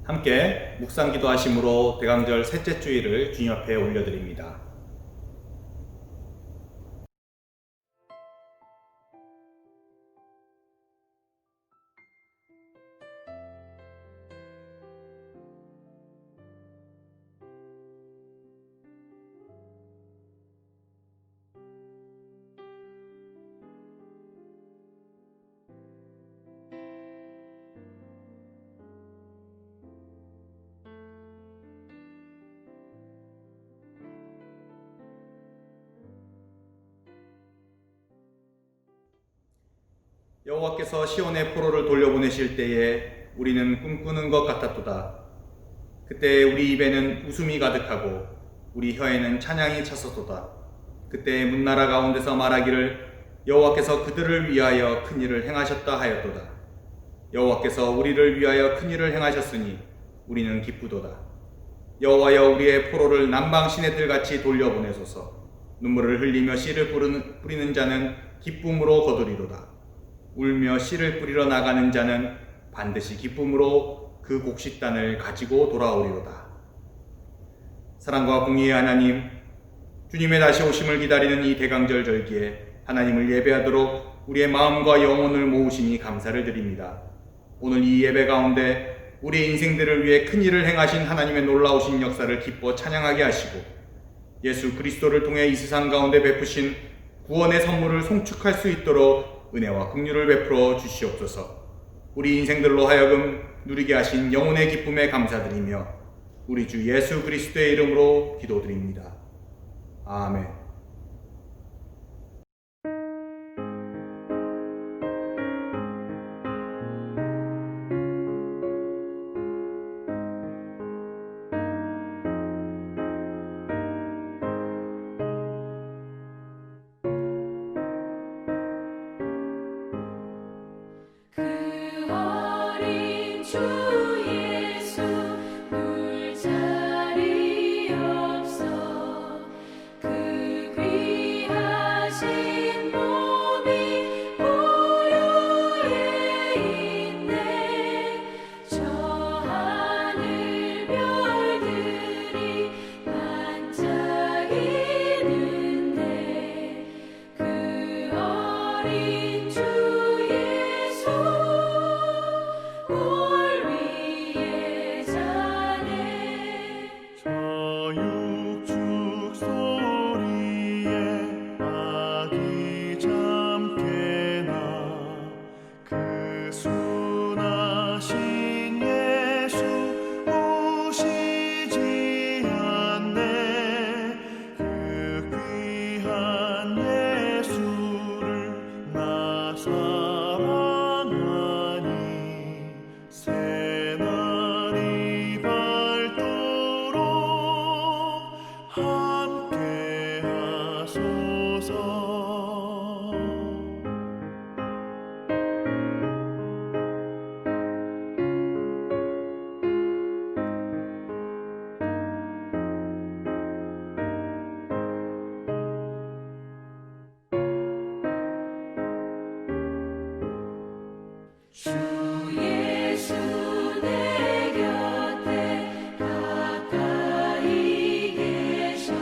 함께 묵상기도 하심으로 대강절 셋째 주일을 주님 앞에 올려드립니다. 여호와께서 시온의 포로를 돌려보내실 때에 우리는 꿈꾸는 것 같았도다. 그때 우리 입에는 웃음이 가득하고 우리 혀에는 찬양이 찼었도다. 그때 문나라 가운데서 말하기를 여호와께서 그들을 위하여 큰 일을 행하셨다 하였도다. 여호와께서 우리를 위하여 큰 일을 행하셨으니 우리는 기쁘도다. 여호와여, 우리의 포로를 남방 시내들같이 돌려보내소서. 눈물을 흘리며 씨를 뿌리는 자는 기쁨으로 거두리로다. 울며 씨를 뿌리러 나가는 자는 반드시 기쁨으로 그 곡식단을 가지고 돌아오리로다. 사랑과 공의의 하나님, 주님의 다시 오심을 기다리는 이 대강절 절기에 하나님을 예배하도록 우리의 마음과 영혼을 모으시니 감사를 드립니다. 오늘 이 예배 가운데 우리의 인생들을 위해 큰 일을 행하신 하나님의 놀라우신 역사를 기뻐 찬양하게 하시고 예수 그리스도를 통해 이 세상 가운데 베푸신 구원의 선물을 송축할 수 있도록 은혜와 긍휼을 베풀어 주시옵소서. 우리 인생들로 하여금 누리게 하신 영혼의 기쁨에 감사드리며 우리 주 예수 그리스도의 이름으로 기도드립니다. 아멘. 주 예수 놀 자리 없어 그 귀하신 몸이 고요해 있네. 저 하늘 별들이 반짝이는데 그 어린 주 예수 주 예수 내 곁에 가까이 계셔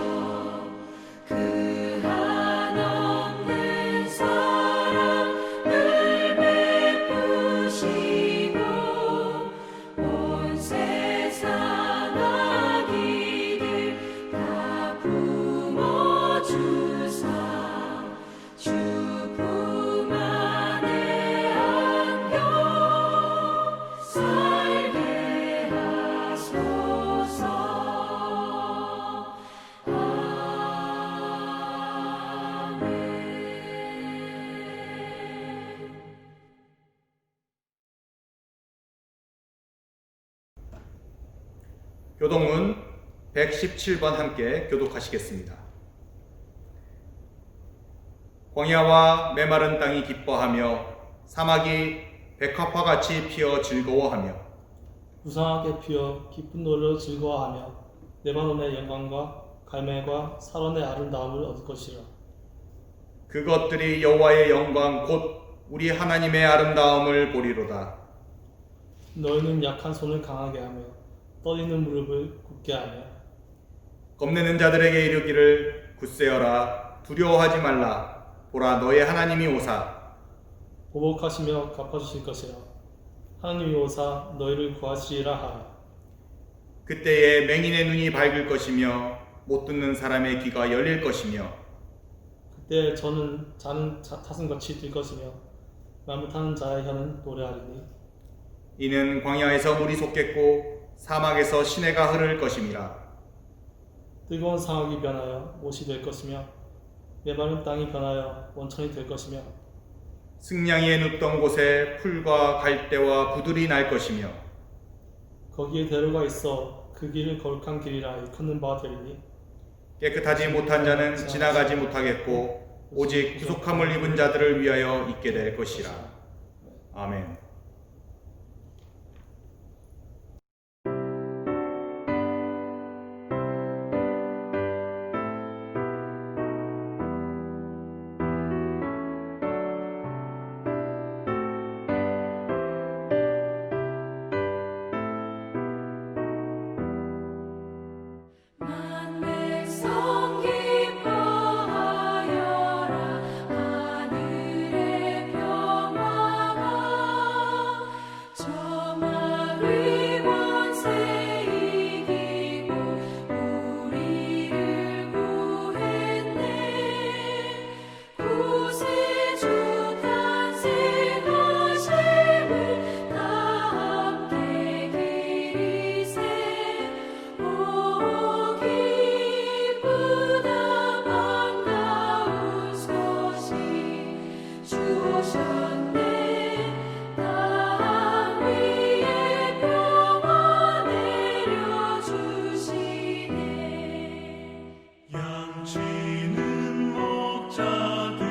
그 한없는 사랑을 베푸시고 온 세상 아기들 다 품어주사 주품 안에 안겨 살게 하소서. 아멘. 교독문 117번 함께 교독하시겠습니다. 광야와 메마른 땅이 기뻐하며 사막이 백합화같이 피어 즐거워하며 무성하게 피어 기쁜 노래로 즐거워하며 레바논의 영광과 갈멜과 사론의 아름다움을 얻을 것이라. 그것들이 여호와의 영광 곧 우리 하나님의 아름다움을 보리로다. 너희는 약한 손을 강하게 하며 떨리는 무릎을 굳게 하며 겁내는 자들에게 이르기를 굳세어라 두려워하지 말라 보라 너의 하나님이 오사 보복하시며 갚아주실 것이라. 하나님이 오사 너희를 구하시리라 하라. 그때에 맹인의 눈이 밝을 것이며 못 듣는 사람의 귀가 열릴 것이며 그때 저는 자는 탓은같이 될 것이며 말 못하는 자의 혀는 노래하리니 이는 광야에서 물이 솟겠고 사막에서 시내가 흐를 것임이라. 뜨거운 상황이 변하여 못이 될 것이며 메마른 땅이 변하여 원천이 될 것이며 승냥이의 눕던 곳에 풀과 갈대와 부들이 날 것이며 거기에 대로가 있어 그 길을 거룩한 길이라 일컫는 바가 되리니 깨끗하지 못한 자는 지나가지 못하겠고 오직 구속함을 입은 자들을 위하여 있게 될 것이라. 아멘. 만백성 기뻐하여라 하늘의 평화가 저 마귀 권세 이기고 우리를 구했네 구세주 탄생하심을 다 함께 기리세 오 기쁘다 반가운 소식 주오셨네 땅 위에 평화 내려주시네 양치는 목자들에게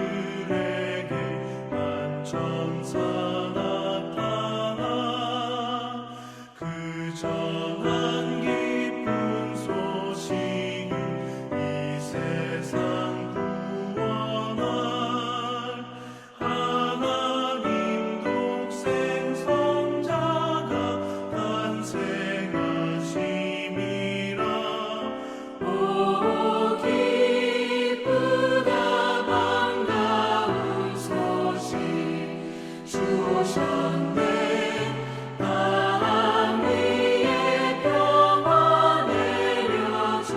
한 천사 나타나 그 전한 기쁜 소식은 이 세상 구원할 하나님 독생 성자가 탄생하심이라. 오 기쁘다 반가운 소식 주오셨네 땅 위에 평화 내려주시네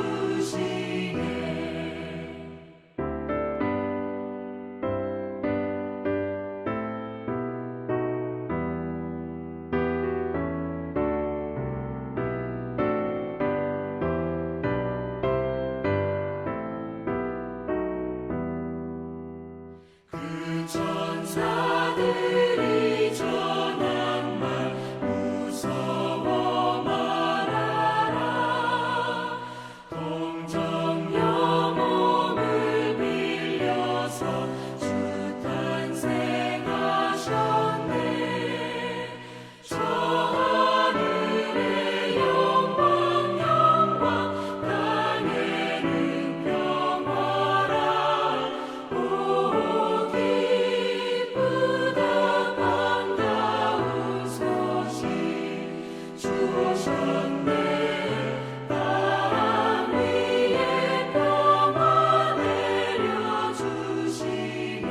그 천사들이 전한 말 무서워 말아라 동정 영혼을 빌려서 주 탄생하셨네 저 하늘의 영광 영광 땅에는 평화라 오 기쁘다 반가운 소식 주오셨네 땅 위에 평화 내려주시네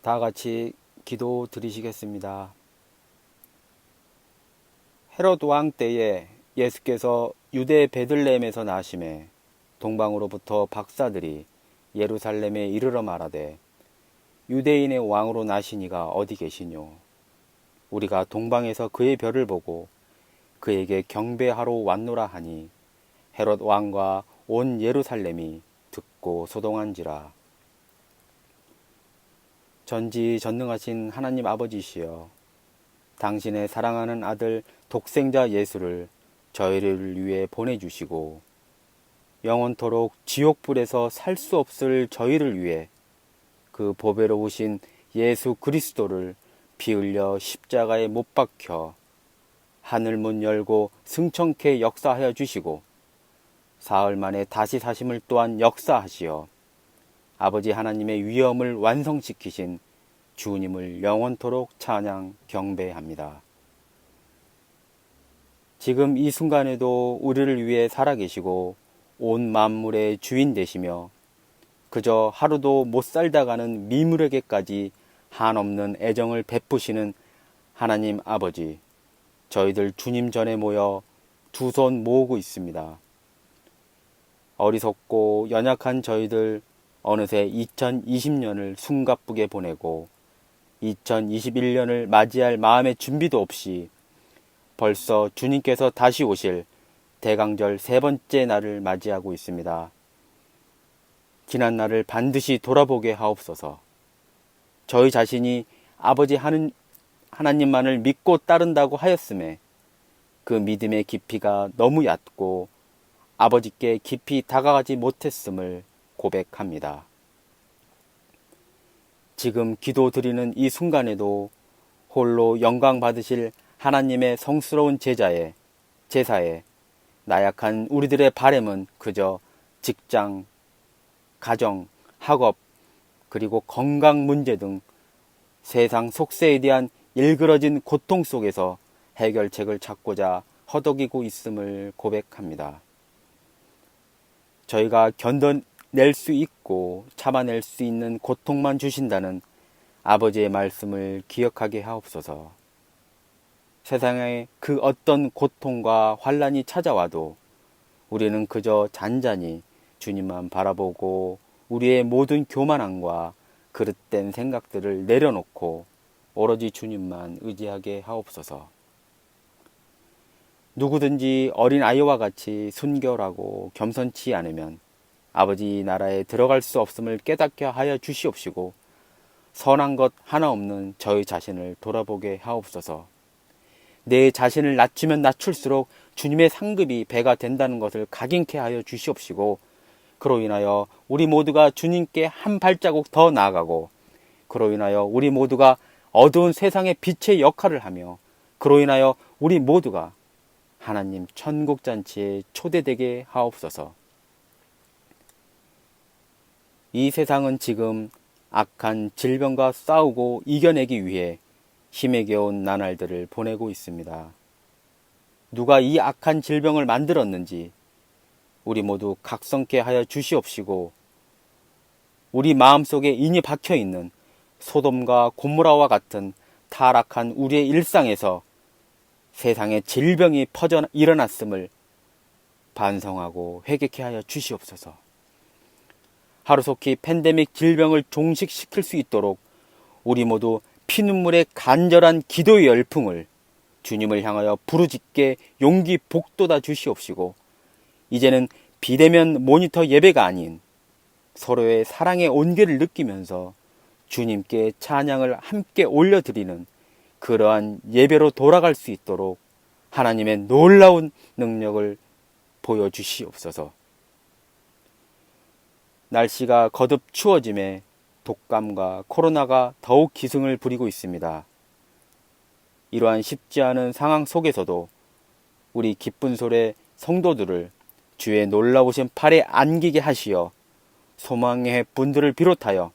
다 같이 기도 드리시겠습니다. 헤롯 왕 때에 예수께서 유대 베들레헴에서 나심에 동방으로부터 박사들이 예루살렘에 이르러 말하되 유대인의 왕으로 나시니가 어디 계시뇨? 우리가 동방에서 그의 별을 보고 그에게 경배하러 왔노라 하니 헤롯 왕과 온 예루살렘이 듣고 소동한지라. 전지전능하신 하나님 아버지시여, 당신의 사랑하는 아들 독생자 예수를 저희를 위해 보내주시고 영원토록 지옥불에서 살 수 없을 저희를 위해 그 보배로우신 예수 그리스도를 피 흘려 십자가에 못 박혀 하늘문 열고 승천케 역사하여 주시고 사흘 만에 다시 사심을 또한 역사하시어 아버지 하나님의 위엄을 완성시키신 주님을 영원토록 찬양 경배합니다. 지금 이 순간에도 우리를 위해 살아계시고 온 만물의 주인 되시며 그저 하루도 못 살다가는 미물에게까지 한없는 애정을 베푸시는 하나님 아버지, 저희들 주님 전에 모여 두 손 모으고 있습니다. 어리석고 연약한 저희들 어느새 2020년을 숨가쁘게 보내고 2021년을 맞이할 마음의 준비도 없이 벌써 주님께서 다시 오실 대강절 세 번째 날을 맞이하고 있습니다. 지난 날을 반드시 돌아보게 하옵소서. 저희 자신이 아버지 하나님만을 믿고 따른다고 하였음에 그 믿음의 깊이가 너무 얕고 아버지께 깊이 다가가지 못했음을 고백합니다. 지금 기도드리는 이 순간에도 홀로 영광 받으실 하나님의 성스러운 제사에 나약한 우리들의 바램은 그저 직장, 가정, 학업, 그리고 건강 문제 등 세상 속세에 대한 일그러진 고통 속에서 해결책을 찾고자 허덕이고 있음을 고백합니다. 저희가 견뎌낼 수 있고 참아낼 수 있는 고통만 주신다는 아버지의 말씀을 기억하게 하옵소서. 세상에 그 어떤 고통과 환난이 찾아와도 우리는 그저 잔잔히 주님만 바라보고 우리의 모든 교만함과 그릇된 생각들을 내려놓고 오로지 주님만 의지하게 하옵소서. 누구든지 어린 아이와 같이 순결하고 겸손치 않으면 아버지 나라에 들어갈 수 없음을 깨닫게 하여 주시옵시고 선한 것 하나 없는 저희 자신을 돌아보게 하옵소서. 내 자신을 낮추면 낮출수록 주님의 상급이 배가 된다는 것을 각인케 하여 주시옵시고 그로 인하여 우리 모두가 주님께 한 발자국 더 나아가고 그로 인하여 우리 모두가 어두운 세상의 빛의 역할을 하며 그로 인하여 우리 모두가 하나님 천국잔치에 초대되게 하옵소서. 이 세상은 지금 악한 질병과 싸우고 이겨내기 위해 힘에 겨운 나날들을 보내고 있습니다. 누가 이 악한 질병을 만들었는지 우리 모두 각성케 하여 주시옵시고 우리 마음속에 인이 박혀있는 소돔과 고모라와 같은 타락한 우리의 일상에서 세상에 질병이 퍼져 일어났음을 반성하고 회개케 하여 주시옵소서. 하루속히 팬데믹 질병을 종식시킬 수 있도록 우리 모두 피눈물의 간절한 기도의 열풍을 주님을 향하여 부르짖게 용기 복돋아 주시옵시고 이제는 비대면 모니터 예배가 아닌 서로의 사랑의 온기를 느끼면서 주님께 찬양을 함께 올려드리는 그러한 예배로 돌아갈 수 있도록 하나님의 놀라운 능력을 보여주시옵소서. 날씨가 거듭 추워짐에 독감과 코로나가 더욱 기승을 부리고 있습니다. 이러한 쉽지 않은 상황 속에서도 우리 기쁜 소리 성도들을 주의 놀라우신 팔에 안기게 하시어 소망의 분들을 비롯하여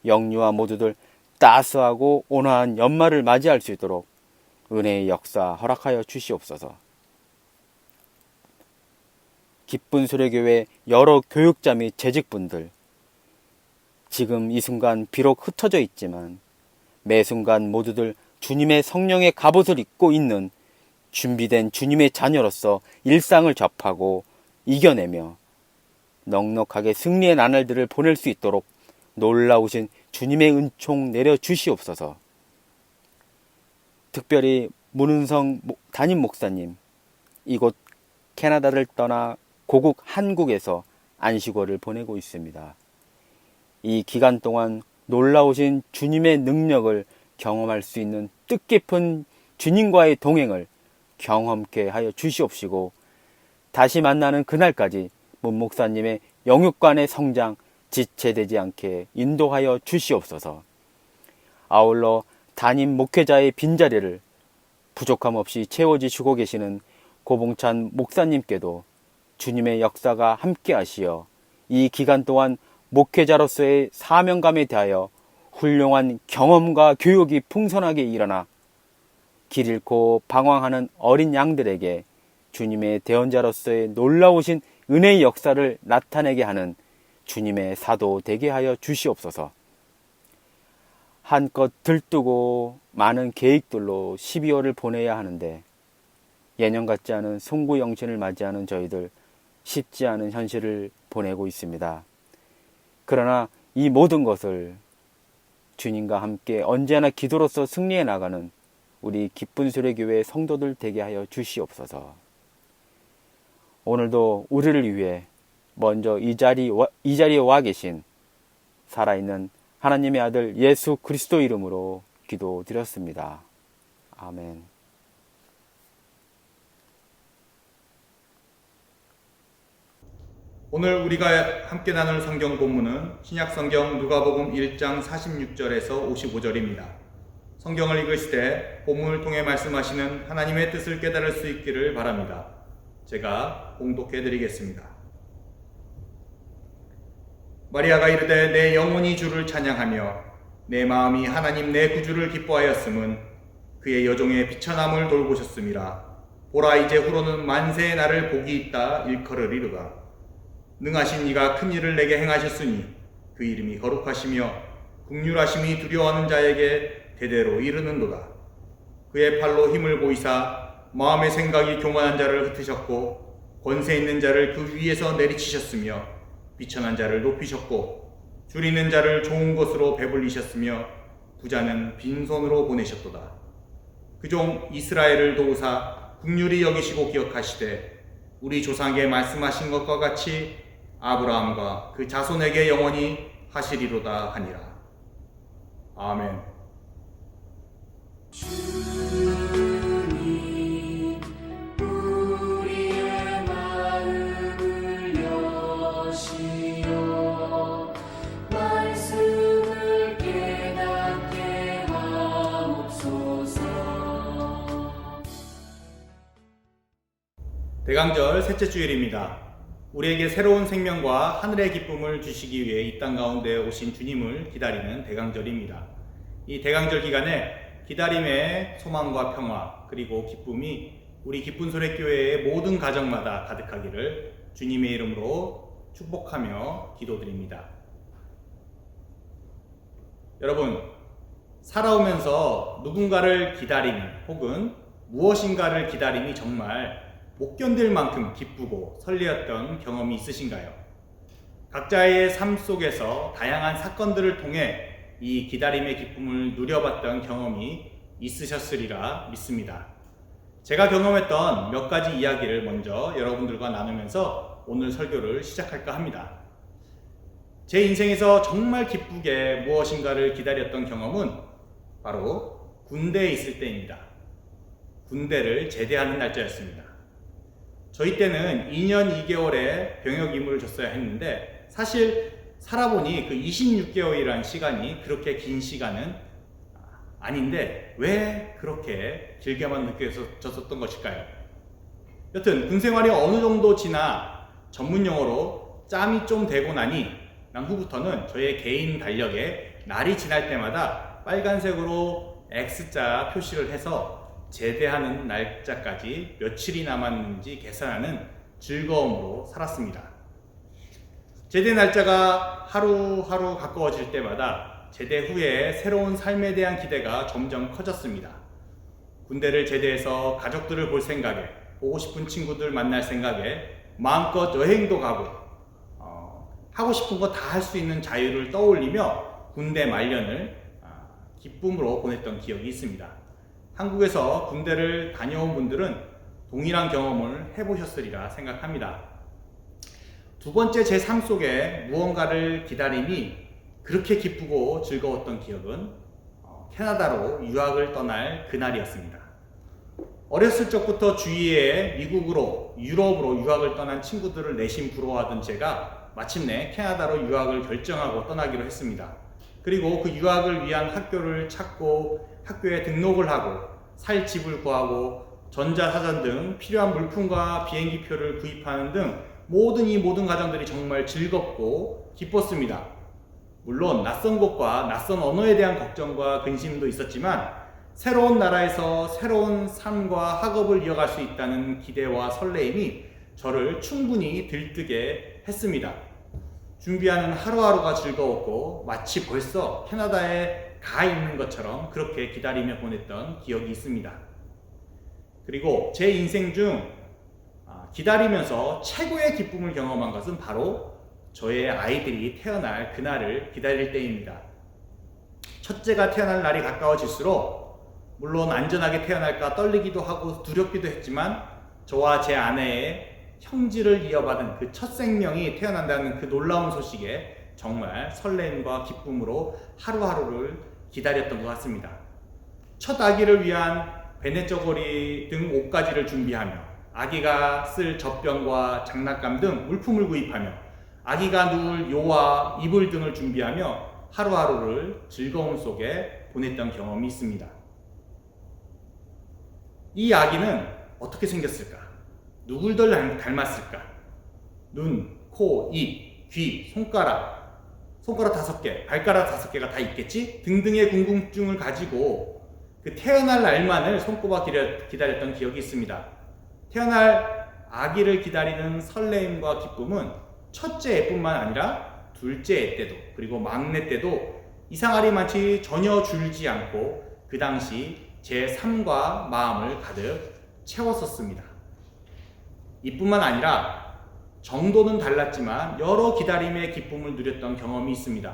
영유아 모두들 따스하고 온화한 연말을 맞이할 수 있도록 은혜의 역사 허락하여 주시옵소서. 기쁜 소리교회 여러 교육자 및 재직분들, 지금 이 순간 비록 흩어져 있지만 매 순간 모두들 주님의 성령의 갑옷을 입고 있는 준비된 주님의 자녀로서 일상을 접하고 이겨내며 넉넉하게 승리의 나날들을 보낼 수 있도록 놀라우신 주님의 은총 내려 주시옵소서. 특별히 문은성 담임 목사님, 이곳 캐나다를 떠나 고국 한국에서 안식월을 보내고 있습니다. 이 기간 동안 놀라우신 주님의 능력을 경험할 수 있는 뜻깊은 주님과의 동행을 경험케 하여 주시옵시고 다시 만나는 그날까지 문 목사님의 영육간의 성장 지체되지 않게 인도하여 주시옵소서. 아울러 담임 목회자의 빈자리를 부족함 없이 채워지시고 계시는 고봉찬 목사님께도 주님의 역사가 함께 하시어 이 기간 동안 목회자로서의 사명감에 대하여 훌륭한 경험과 교육이 풍성하게 일어나 길 잃고 방황하는 어린 양들에게 주님의 대언자로서의 놀라우신 은혜의 역사를 나타내게 하는 주님의 사도 되게 하여 주시옵소서. 한껏 들뜨고 많은 계획들로 12월을 보내야 하는데 예년 같지 않은 송구영신을 맞이하는 저희들 쉽지 않은 현실을 보내고 있습니다. 그러나 이 모든 것을 주님과 함께 언제나 기도로서 승리해 나가는 우리 기쁜 수레교회 성도들 되게 하여 주시옵소서. 오늘도 우리를 위해 먼저 이 자리에 와 계신 살아있는 하나님의 아들 예수 그리스도 이름으로 기도드렸습니다. 아멘. 오늘 우리가 함께 나눌 성경 본문은 신약성경 누가복음 1장 46절에서 55절입니다. 성경을 읽으실 때 본문을 통해 말씀하시는 하나님의 뜻을 깨달을 수 있기를 바랍니다. 제가 봉독해 드리겠습니다. 마리아가 이르되 내 영혼이 주를 찬양하며 내 마음이 하나님 내 구주를 기뻐하였음은 그의 여종의 비천함을 돌보셨음이라. 보라 이제 후로는 만세의 날을 복이 있다 일컬으리로다. 능하신 이가 큰 일을 내게 행하셨으니 그 이름이 거룩하시며 긍휼하심이 두려워하는 자에게 대대로 이르는도다. 그의 팔로 힘을 보이사 마음의 생각이 교만한 자를 흩으셨고 권세 있는 자를 그 위에서 내리치셨으며 비천한 자를 높이셨고 줄이는 자를 좋은 것으로 배불리셨으며 부자는 빈손으로 보내셨도다. 그 종 이스라엘을 도우사 긍휼히 여기시고 기억하시되 우리 조상에게 말씀하신 것과 같이 아브라함과 그 자손에게 영원히 하시리로다 하니라. 아멘. 주님 우리의 마음을 여시어 말씀을 깨닫게 하옵소서. 대강절 셋째 주일입니다. 우리에게 새로운 생명과 하늘의 기쁨을 주시기 위해 이 땅 가운데 오신 주님을 기다리는 대강절입니다. 이 대강절 기간에 기다림의 소망과 평화 그리고 기쁨이 우리 기쁜 소래교회의 모든 가정마다 가득하기를 주님의 이름으로 축복하며 기도드립니다. 여러분, 살아오면서 누군가를 기다림이 혹은 무엇인가를 기다림이 정말 못 견딜 만큼 기쁘고 설레었던 경험이 있으신가요? 각자의 삶 속에서 다양한 사건들을 통해 이 기다림의 기쁨을 누려봤던 경험이 있으셨으리라 믿습니다. 제가 경험했던 몇 가지 이야기를 먼저 여러분들과 나누면서 오늘 설교를 시작할까 합니다. 제 인생에서 정말 기쁘게 무엇인가를 기다렸던 경험은 바로 군대에 있을 때입니다. 군대를 제대하는 날짜였습니다. 저희 때는 2년 2개월의 병역 임무를 줬어야 했는데 사실 살아보니 그 26개월이라는 시간이 그렇게 긴 시간은 아닌데 왜 그렇게 길게만 느껴졌었던 것일까요? 여튼 군 생활이 어느 정도 지나 전문 용어로 짬이 좀 되고 나니 난 후부터는 저의 개인 달력에 날이 지날 때마다 빨간색으로 X자 표시를 해서 제대하는 날짜까지 며칠이 남았는지 계산하는 즐거움으로 살았습니다. 제대 날짜가 하루하루 가까워질 때마다 제대 후에 새로운 삶에 대한 기대가 점점 커졌습니다. 군대를 제대해서 가족들을 볼 생각에, 보고 싶은 친구들 만날 생각에 마음껏 여행도 가고 하고 싶은 거 다 할 수 있는 자유를 떠올리며 군대 말년을 기쁨으로 보냈던 기억이 있습니다. 한국에서 군대를 다녀온 분들은 동일한 경험을 해보셨으리라 생각합니다. 두 번째 제 삶 속에 무언가를 기다림이 그렇게 기쁘고 즐거웠던 기억은 캐나다로 유학을 떠날 그날이었습니다. 어렸을 적부터 주위에 미국으로, 유럽으로 유학을 떠난 친구들을 내심 부러워하던 제가 마침내 캐나다로 유학을 결정하고 떠나기로 했습니다. 그리고 그 유학을 위한 학교를 찾고 학교에 등록을 하고 살 집을 구하고 전자사전 등 필요한 물품과 비행기표를 구입하는 등 모든 가정들이 정말 즐겁고 기뻤습니다. 물론 낯선 곳과 낯선 언어에 대한 걱정과 근심도 있었지만 새로운 나라에서 새로운 삶과 학업을 이어갈 수 있다는 기대와 설레임이 저를 충분히 들뜨게 했습니다. 준비하는 하루하루가 즐거웠고 마치 벌써 캐나다에 가 있는 것처럼 그렇게 기다리며 보냈던 기억이 있습니다. 그리고 제 인생 중 기다리면서 최고의 기쁨을 경험한 것은 바로 저의 아이들이 태어날 그날을 기다릴 때입니다. 첫째가 태어날 날이 가까워질수록 물론 안전하게 태어날까 떨리기도 하고 두렵기도 했지만 저와 제 아내의 형질을 이어받은 그 첫 생명이 태어난다는 그 놀라운 소식에 정말 설렘과 기쁨으로 하루하루를 기다렸던 것 같습니다. 첫 아기를 위한 베네저고리 등 옷가지를 준비하며 아기가 쓸 젖병과 장난감 등 물품을 구입하며 아기가 누울 요와 이불 등을 준비하며 하루하루를 즐거움 속에 보냈던 경험이 있습니다. 이 아기는 어떻게 생겼을까? 누굴 덜 닮았을까? 눈, 코, 입, 귀, 손가락 5개, 발가락 5개가 다 있겠지? 등등의 궁금증을 가지고 그 태어날 날만을 손꼽아 기다렸던 기억이 있습니다. 태어날 아기를 기다리는 설레임과 기쁨은 첫째 애뿐만 아니라 둘째 애 때도 그리고 막내 때도 이상하리 많지 전혀 줄지 않고 그 당시 제 삶과 마음을 가득 채웠었습니다. 이뿐만 아니라 정도는 달랐지만 여러 기다림의 기쁨을 누렸던 경험이 있습니다.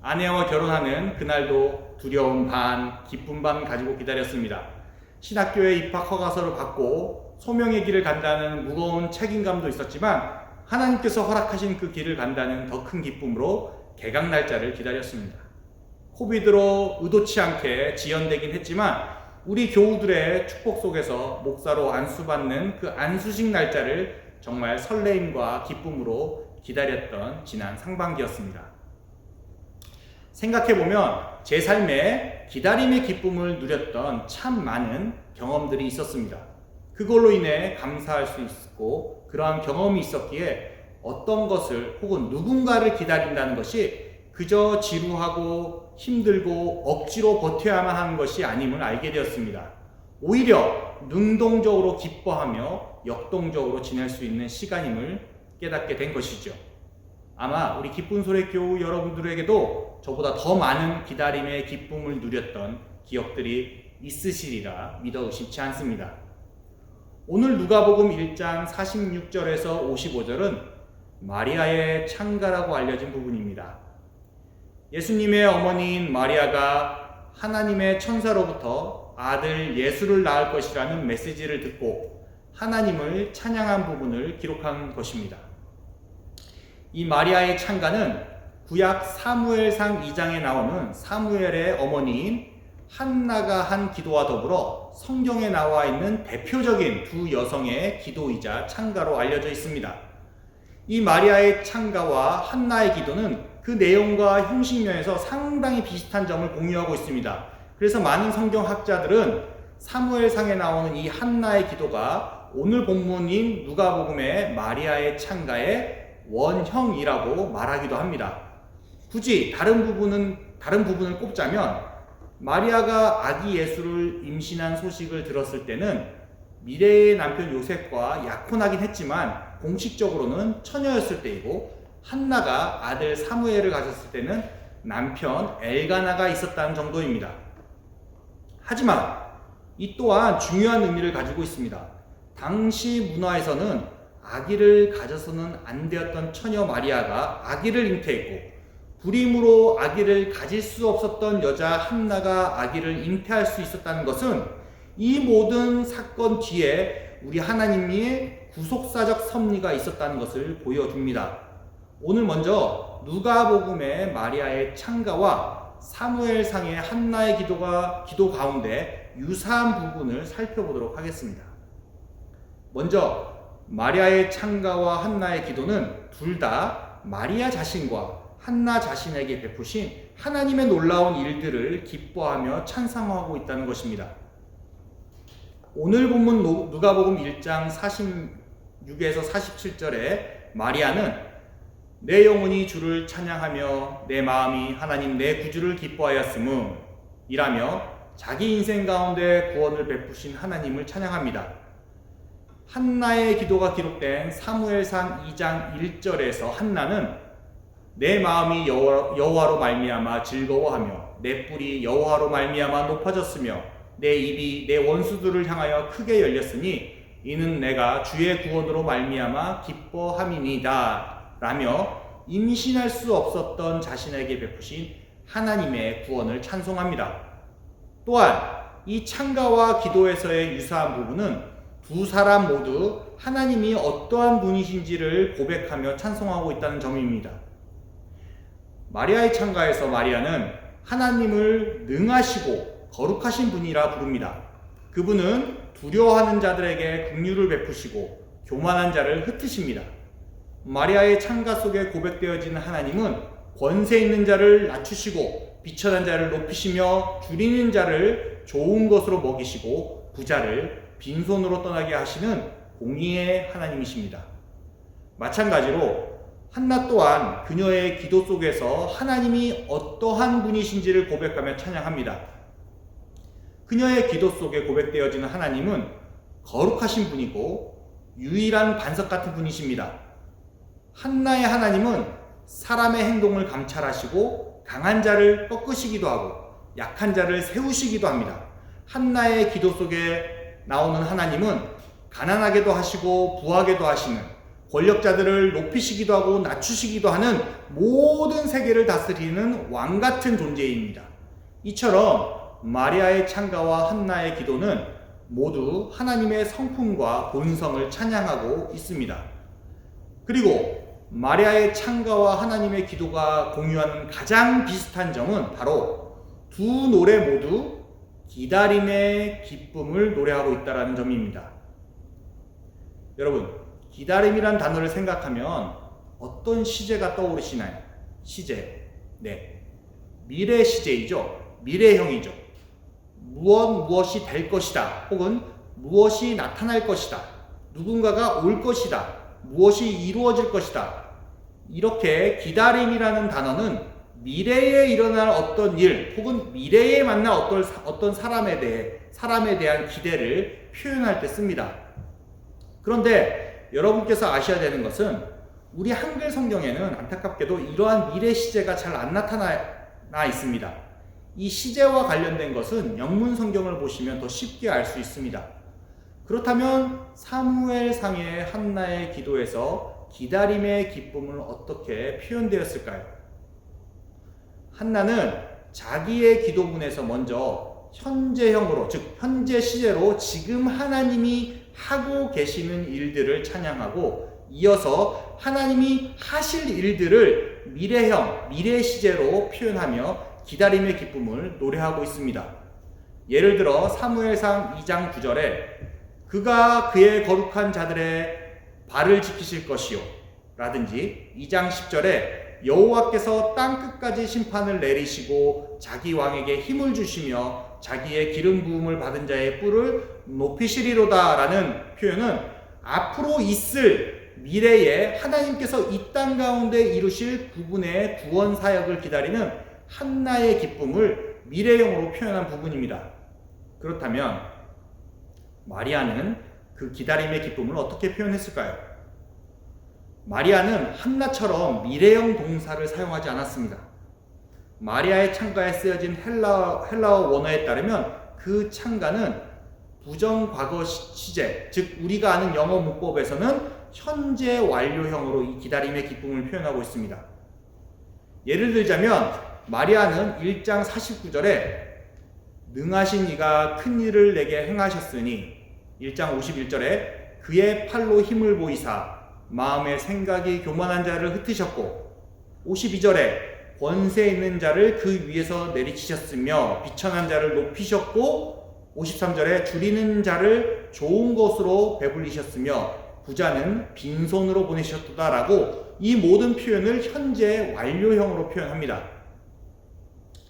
아내와 결혼하는 그날도 두려움 반, 기쁨 반 가지고 기다렸습니다. 신학교에 입학 허가서를 받고 소명의 길을 간다는 무거운 책임감도 있었지만 하나님께서 허락하신 그 길을 간다는 더 큰 기쁨으로 개강 날짜를 기다렸습니다. 코비드로 의도치 않게 지연되긴 했지만 우리 교우들의 축복 속에서 목사로 안수받는 그 안수식 날짜를 정말 설레임과 기쁨으로 기다렸던 지난 상반기였습니다. 생각해보면 제 삶에 기다림의 기쁨을 누렸던 참 많은 경험들이 있었습니다. 그걸로 인해 감사할 수 있었고 그러한 경험이 있었기에 어떤 것을 혹은 누군가를 기다린다는 것이 그저 지루하고 힘들고 억지로 버텨야만 하는 것이 아님을 알게 되었습니다. 오히려 능동적으로 기뻐하며 역동적으로 지낼 수 있는 시간임을 깨닫게 된 것이죠. 아마 우리 기쁜 소리 교우 여러분들에게도 저보다 더 많은 기다림의 기쁨을 누렸던 기억들이 있으시리라 믿어 의심치 않습니다. 오늘 누가복음 1장 46절에서 55절은 마리아의 창가라고 알려진 부분입니다. 예수님의 어머니인 마리아가 하나님의 천사로부터 아들 예수를 낳을 것이라는 메시지를 듣고 하나님을 찬양한 부분을 기록한 것입니다. 이 마리아의 창가는 구약 사무엘상 2장에 나오는 사무엘의 어머니인 한나가 한 기도와 더불어 성경에 나와 있는 대표적인 두 여성의 기도이자 창가로 알려져 있습니다. 이 마리아의 창가와 한나의 기도는 그 내용과 형식면에서 상당히 비슷한 점을 공유하고 있습니다. 그래서 많은 성경학자들은 사무엘상에 나오는 이 한나의 기도가 오늘 본문인 누가복음의 마리아의 창가의 원형이라고 말하기도 합니다. 굳이 다른 부분을 꼽자면 마리아가 아기 예수를 임신한 소식을 들었을 때는 미래의 남편 요셉과 약혼하긴 했지만 공식적으로는 처녀였을 때이고 한나가 아들 사무엘을 가졌을 때는 남편 엘가나가 있었다는 정도입니다. 하지만 이 또한 중요한 의미를 가지고 있습니다. 당시 문화에서는 아기를 가져서는 안 되었던 처녀 마리아가 아기를 잉태했고 불임으로 아기를 가질 수 없었던 여자 한나가 아기를 잉태할 수 있었다는 것은 이 모든 사건 뒤에 우리 하나님의 구속사적 섭리가 있었다는 것을 보여줍니다. 오늘 먼저 누가복음의 마리아의 창가와 사무엘상의 한나의 기도 가운데 유사한 부분을 살펴보도록 하겠습니다. 먼저 마리아의 창가와 한나의 기도는 둘 다 마리아 자신과 한나 자신에게 베푸신 하나님의 놀라운 일들을 기뻐하며 찬송하고 있다는 것입니다. 오늘 본문 누가복음 1장 46에서 47절에 마리아는 내 영혼이 주를 찬양하며 내 마음이 하나님 내 구주를 기뻐하였음은 이라며 자기 인생 가운데 구원을 베푸신 하나님을 찬양합니다. 한나의 기도가 기록된 사무엘상 2장 1절에서 한나는 내 마음이 여호와로 말미암아 즐거워하며 내 뿔이 여호와로 말미암아 높아졌으며 내 입이 내 원수들을 향하여 크게 열렸으니 이는 내가 주의 구원으로 말미암아 기뻐함이니이다 라며 임신할 수 없었던 자신에게 베푸신 하나님의 구원을 찬송합니다. 또한 이 찬가와 기도에서의 유사한 부분은 두 사람 모두 하나님이 어떠한 분이신지를 고백하며 찬송하고 있다는 점입니다. 마리아의 찬가에서 마리아는 하나님을 능하시고 거룩하신 분이라 부릅니다. 그분은 두려워하는 자들에게 긍휼을 베푸시고 교만한 자를 흩으십니다. 마리아의 찬가 속에 고백되어지는 하나님은 권세 있는 자를 낮추시고 비천한 자를 높이시며 줄이는 자를 좋은 것으로 먹이시고 부자를 빈손으로 떠나게 하시는 공의의 하나님이십니다. 마찬가지로 한나 또한 그녀의 기도 속에서 하나님이 어떠한 분이신지를 고백하며 찬양합니다. 그녀의 기도 속에 고백되어지는 하나님은 거룩하신 분이고 유일한 반석 같은 분이십니다. 한나의 하나님은 사람의 행동을 감찰하시고 강한 자를 꺾으시기도 하고 약한 자를 세우시기도 합니다. 한나의 기도 속에 나오는 하나님은 가난하게도 하시고 부하게도 하시는, 권력자들을 높이시기도 하고 낮추시기도 하는 모든 세계를 다스리는 왕 같은 존재입니다. 이처럼 마리아의 찬가와 한나의 기도는 모두 하나님의 성품과 본성을 찬양하고 있습니다. 그리고 마리아의 찬가와 하나님의 기도가 공유하는 가장 비슷한 점은 바로 두 노래 모두 기다림의 기쁨을 노래하고 있다는 점입니다. 여러분, 기다림이란 단어를 생각하면 어떤 시제가 떠오르시나요? 시제. 네. 미래 시제이죠. 미래형이죠. 무엇이 될 것이다. 혹은 무엇이 나타날 것이다. 누군가가 올 것이다. 무엇이 이루어질 것이다. 이렇게 기다림이라는 단어는 미래에 일어날 어떤 일 혹은 미래에 만날 어떤 사람에 대한 기대를 표현할 때 씁니다. 그런데 여러분께서 아셔야 되는 것은 우리 한글 성경에는 안타깝게도 이러한 미래 시제가 잘 안 나타나 있습니다. 이 시제와 관련된 것은 영문 성경을 보시면 더 쉽게 알 수 있습니다. 그렇다면 사무엘상의 한나의 기도에서 기다림의 기쁨은 어떻게 표현되었을까요? 한나는 자기의 기도문에서 먼저 현재형으로, 즉 현재 시제로 지금 하나님이 하고 계시는 일들을 찬양하고 이어서 하나님이 하실 일들을 미래형, 미래 시제로 표현하며 기다림의 기쁨을 노래하고 있습니다. 예를 들어 사무엘상 2장 9절에 그가 그의 거룩한 자들의 발을 지키실 것이요 라든지 2장 10절에 여호와께서 땅끝까지 심판을 내리시고 자기 왕에게 힘을 주시며 자기의 기름 부음을 받은 자의 뿔을 높이시리로다 라는 표현은 앞으로 있을 미래에 하나님께서 이 땅 가운데 이루실 그분의 구원 사역을 기다리는 한나의 기쁨을 미래형으로 표현한 부분입니다. 그렇다면 마리아는 그 기다림의 기쁨을 어떻게 표현했을까요? 마리아는 한나처럼 미래형 동사를 사용하지 않았습니다. 마리아의 찬가에 쓰여진 헬라어 원어에 따르면 그 찬가는 부정과거 시제, 즉 우리가 아는 영어 문법에서는 현재 완료형으로 이 기다림의 기쁨을 표현하고 있습니다. 예를 들자면 마리아는 1장 49절에 능하신 이가 큰 일을 내게 행하셨으니 1장 51절에 그의 팔로 힘을 보이사 마음의 생각이 교만한 자를 흩으셨고 52절에 권세 있는 자를 그 위에서 내리치셨으며 비천한 자를 높이셨고 53절에 줄이는 자를 좋은 것으로 배불리셨으며 부자는 빈손으로 보내셨도다라고 이 모든 표현을 현재 완료형으로 표현합니다.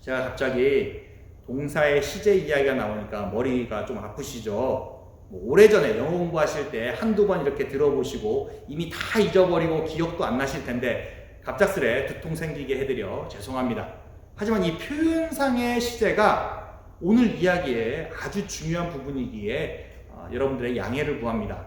제가 갑자기 동사의 시제 이야기가 나오니까 머리가 좀 아프시죠? 오래전에 영어 공부하실 때 한두 번 이렇게 들어보시고 이미 다 잊어버리고 기억도 안 나실 텐데 갑작스레 두통 생기게 해드려 죄송합니다. 하지만 이 표현상의 시제가 오늘 이야기의 아주 중요한 부분이기에 여러분들의 양해를 구합니다.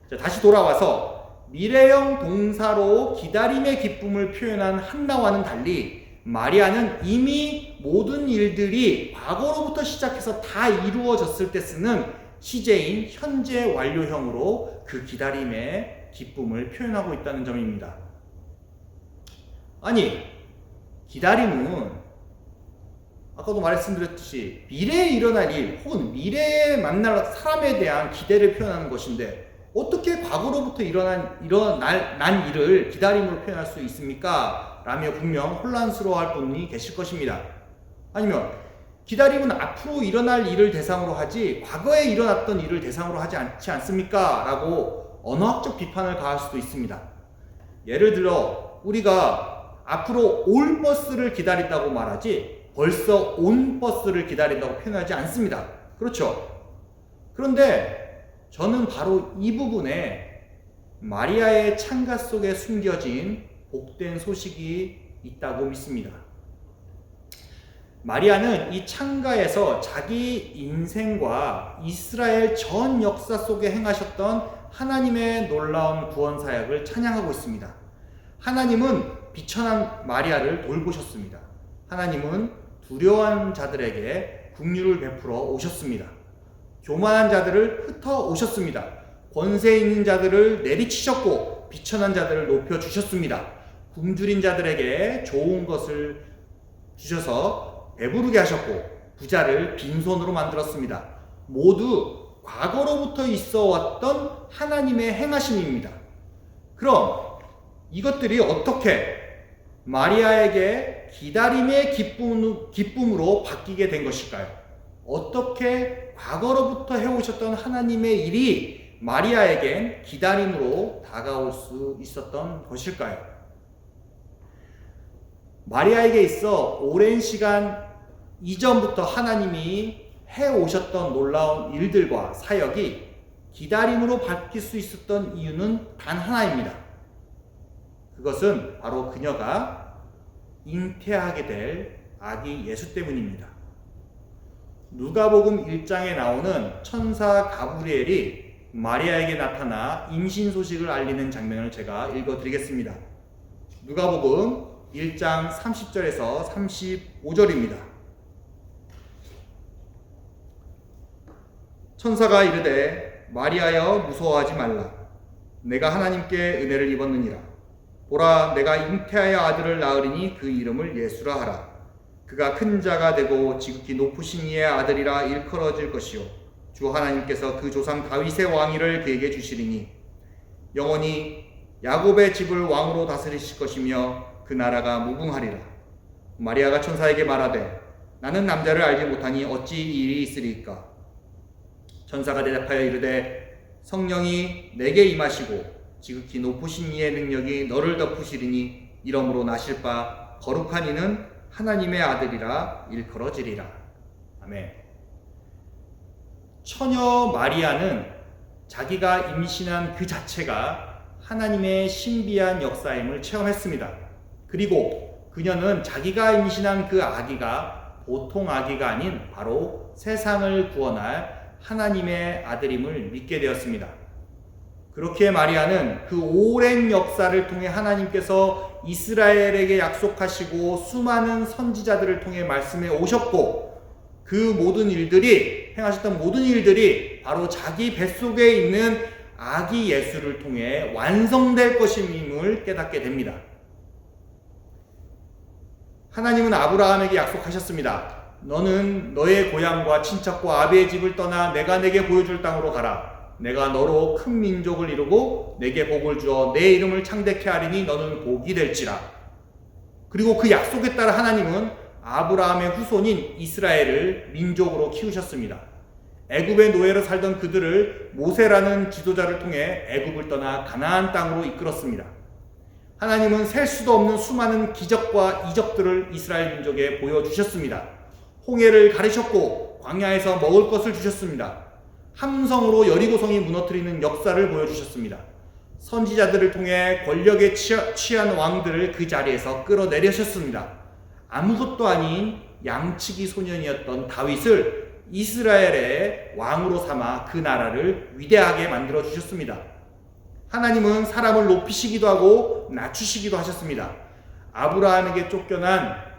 자, 다시 돌아와서 미래형 동사로 기다림의 기쁨을 표현한 한나와는 달리 마리아는 이미 모든 일들이 과거로부터 시작해서 다 이루어졌을 때 쓰는 시제인 현재 완료형으로 그 기다림의 기쁨을 표현하고 있다는 점입니다. 아니, 기다림은 아까도 말씀드렸듯이 미래에 일어날 일 혹은 미래에 만날 사람에 대한 기대를 표현하는 것인데 어떻게 과거로부터 난 일을 기다림으로 표현할 수 있습니까? 라며 분명 혼란스러워할 분이 계실 것입니다. 아니면 기다림은 앞으로 일어날 일을 대상으로 하지 과거에 일어났던 일을 대상으로 하지 않지 않습니까? 라고 언어학적 비판을 가할 수도 있습니다. 예를 들어 우리가 앞으로 올 버스를 기다린다고 말하지 벌써 온 버스를 기다린다고 표현하지 않습니다. 그렇죠? 그런데 저는 바로 이 부분에 마리아의 창가 속에 숨겨진 복된 소식이 있다고 믿습니다. 마리아는 이 창가에서 자기 인생과 이스라엘 전 역사 속에 행하셨던 하나님의 놀라운 구원 사역을 찬양하고 있습니다. 하나님은 비천한 마리아를 돌보셨습니다. 하나님은 두려워한 자들에게 긍휼을 베풀어 오셨습니다. 교만한 자들을 흩어 오셨습니다. 권세 있는 자들을 내리치셨고 비천한 자들을 높여 주셨습니다. 굶주린 자들에게 좋은 것을 주셔서 배부르게 하셨고 부자를 빈손으로 만들었습니다. 모두 과거로부터 있어 왔던 하나님의 행하심입니다. 그럼 이것들이 어떻게 마리아에게 기다림의 기쁨으로 바뀌게 된 것일까요? 어떻게 과거로부터 해오셨던 하나님의 일이 마리아에겐 기다림으로 다가올 수 있었던 것일까요? 마리아에게 있어 오랜 시간 이전부터 하나님이 해오셨던 놀라운 일들과 사역이 기다림으로 바뀔 수 있었던 이유는 단 하나입니다. 그것은 바로 그녀가 잉태하게 될 아기 예수 때문입니다. 누가복음 1장에 나오는 천사 가브리엘이 마리아에게 나타나 임신 소식을 알리는 장면을 제가 읽어드리겠습니다. 누가복음 1장 30절에서 35절입니다. 천사가 이르되 마리아여 무서워하지 말라. 내가 하나님께 은혜를 입었느니라. 보라 내가 잉태하여 아들을 낳으리니 그 이름을 예수라 하라. 그가 큰 자가 되고 지극히 높으신 이의 아들이라 일컬어질 것이요 주 하나님께서 그 조상 다윗의 왕위를 그에게 주시리니 영원히 야곱의 집을 왕으로 다스리실 것이며 그 나라가 무궁하리라. 마리아가 천사에게 말하되 나는 남자를 알지 못하니 어찌 이 일이 있으리까. 천사가 대답하여 이르되 성령이 내게 임하시고 지극히 높으신 이의 능력이 너를 덮으시리니 이러므로 나실 바 거룩한 이는 하나님의 아들이라 일컬어지리라. 아멘. 처녀 마리아는 자기가 임신한 그 자체가 하나님의 신비한 역사임을 체험했습니다. 그리고 그녀는 자기가 임신한 그 아기가 보통 아기가 아닌 바로 세상을 구원할 하나님의 아들임을 믿게 되었습니다. 그렇게 마리아는 그 오랜 역사를 통해 하나님께서 이스라엘에게 약속하시고 수많은 선지자들을 통해 말씀해 오셨고 그 모든 일들이 행하셨던 모든 일들이 바로 자기 뱃속에 있는 아기 예수를 통해 완성될 것임을 깨닫게 됩니다. 하나님은 아브라함에게 약속하셨습니다. 너는 너의 고향과 친척과 아비의 집을 떠나 내가 내게 보여줄 땅으로 가라. 내가 너로 큰 민족을 이루고 내게 복을 주어 내 이름을 창대케 하리니 너는 복이 될지라. 그리고 그 약속에 따라 하나님은 아브라함의 후손인 이스라엘을 민족으로 키우셨습니다. 애굽의 노예로 살던 그들을 모세라는 지도자를 통해 애굽을 떠나 가나안 땅으로 이끌었습니다. 하나님은 셀 수도 없는 수많은 기적과 이적들을 이스라엘 민족에 보여주셨습니다. 홍해를 가르셨고 광야에서 먹을 것을 주셨습니다. 함성으로 여리고성이 무너뜨리는 역사를 보여주셨습니다. 선지자들을 통해 권력에 취한 왕들을 그 자리에서 끌어내려셨습니다. 아무것도 아닌 양치기 소년이었던 다윗을 이스라엘의 왕으로 삼아 그 나라를 위대하게 만들어 주셨습니다. 하나님은 사람을 높이시기도 하고 낮추시기도 하셨습니다. 아브라함에게 쫓겨나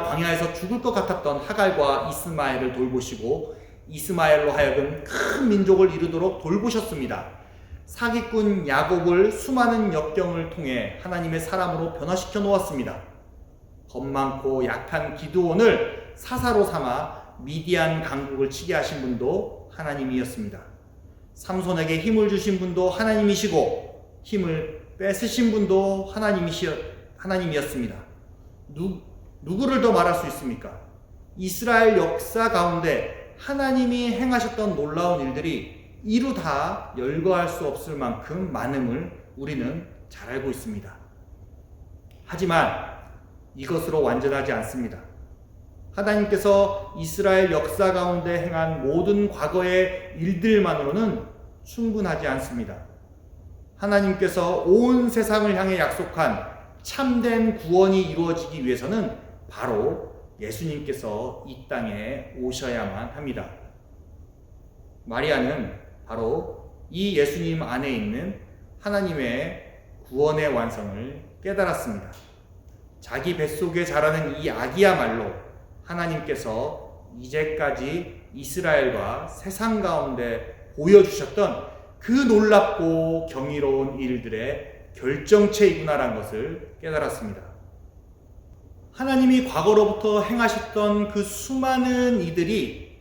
광야에서 죽을 것 같았던 하갈과 이스마엘을 돌보시고 이스마엘로 하여금 큰 민족을 이루도록 돌보셨습니다. 사기꾼 야곱을 수많은 역경을 통해 하나님의 사람으로 변화시켜 놓았습니다. 겁 많고 약한 기드온을 사사로 삼아 미디안 강국을 치게 하신 분도 하나님이었습니다. 삼손에게 힘을 주신 분도 하나님이시고 힘을 뺏으신 분도 하나님이었습니다. 누구를 더 말할 수 있습니까? 이스라엘 역사 가운데 하나님이 행하셨던 놀라운 일들이 이루 다 열거할 수 없을 만큼 많음을 우리는 잘 알고 있습니다. 하지만 이것으로 완전하지 않습니다. 하나님께서 이스라엘 역사 가운데 행한 모든 과거의 일들만으로는 충분하지 않습니다. 하나님께서 온 세상을 향해 약속한 참된 구원이 이루어지기 위해서는 바로 예수님께서 이 땅에 오셔야만 합니다. 마리아는 바로 이 예수님 안에 있는 하나님의 구원의 완성을 깨달았습니다. 자기 뱃속에 자라는 이 아기야말로 하나님께서 이제까지 이스라엘과 세상 가운데 보여주셨던 그 놀랍고 경이로운 일들의 결정체이구나라는 것을 깨달았습니다. 하나님이 과거로부터 행하셨던 그 수많은 일들이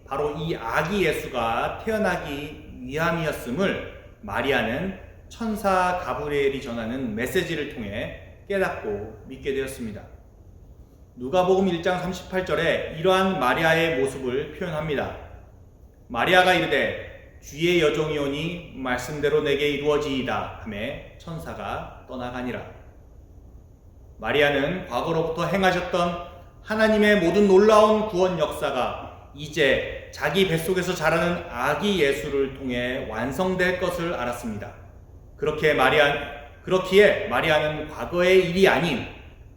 바로 이 아기 예수가 태어나기 위함이었음을 마리아는 천사 가브리엘이 전하는 메시지를 통해 깨닫고 믿게 되었습니다. 누가복음 1장 38절에 이러한 마리아의 모습을 표현합니다. 마리아가 이르되 주의 여종이오니 말씀대로 내게 이루어지이다 하매 천사가 떠나가니라. 마리아는 과거로부터 행하셨던 하나님의 모든 놀라운 구원 역사가 이제 자기 뱃속에서 자라는 아기 예수를 통해 완성될 것을 알았습니다. 그렇기에 마리아는 과거의 일이 아닌